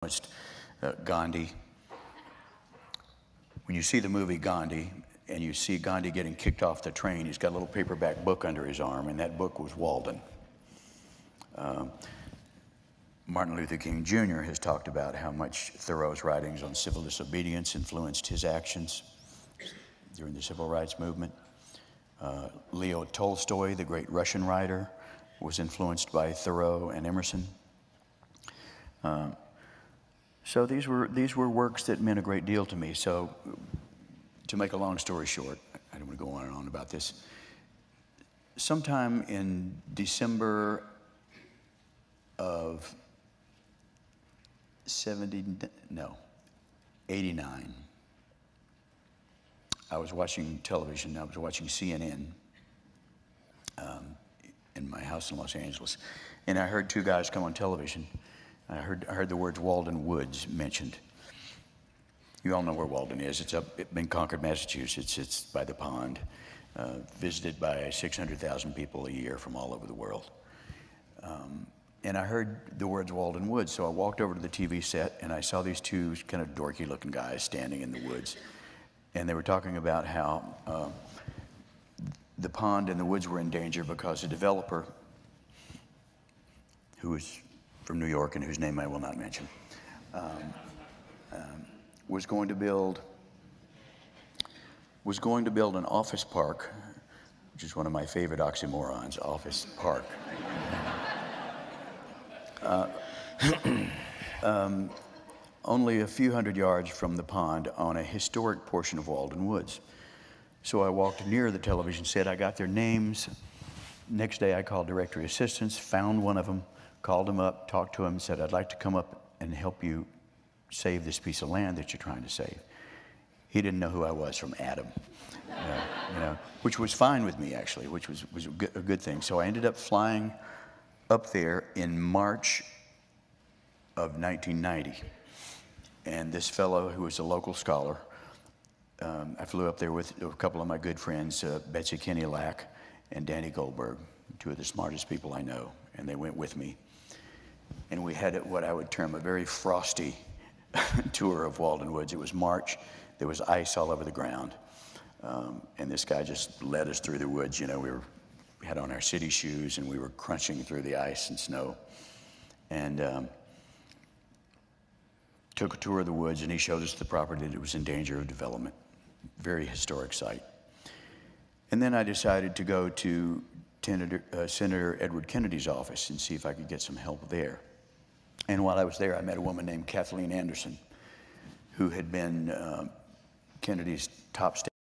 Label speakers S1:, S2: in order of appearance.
S1: influenced Gandhi. When you see the movie Gandhi, and you see Gandhi getting kicked off the train, he's got a little paperback book under his arm, and that book was Walden. Martin Luther King Jr. has talked about how much Thoreau's writings on civil disobedience influenced his actions during the civil rights movement. Leo Tolstoy, the great Russian writer, was influenced by Therou and Emerson. So these were works that meant a great deal to me. So to make a long story short, I don't want to go on and on about this. Sometime in December of 89, I was watching television. I was watching CNN in my house in Los Angeles, and I heard two guys come on television. I heard the words Walden Woods mentioned. You all know where Walden is. It's up in Concord, Massachusetts. It's by the pond, visited by 600,000 people a year from all over the world. And I heard the words Walden Woods, so I walked over to the TV set, and I saw these two kind of dorky-looking guys standing in the woods. And they were talking about how the pond and the woods were in danger because a developer who was from New York and whose name I will not mention, was going to build an office park, which is one of my favorite oxymorons, office park. Only a few hundred yards from the pond on a historic portion of Walden Woods. So I walked near the television set. I got their names. Next day I called directory assistants, found one of them, called him up, talked to him, and said, I'd like to come up and help you save this piece of land that you're trying to save. He didn't know who I was from Adam, which was fine with me, actually, which was a good thing. So I ended up flying up there in March of 1990. And this fellow, who was a local scholar, I flew up there with a couple of my good friends, Betsy Kenny-Lack and Danny Goldberg, two of the smartest people I know, and they went with me. And we had what I would term a very frosty tour of Walden Woods. It was March. There was ice all over the ground. And this guy just led us through the woods. You know, we had on our city shoes, and we were crunching through the ice and snow. And took a tour of the woods, and he showed us the property that was in danger of development. Very historic site. And then I decided to go to Senator Edward Kennedy's office and see if I could get some help there. And while I was there, I met a woman named Kathleen Anderson, who had been Kennedy's top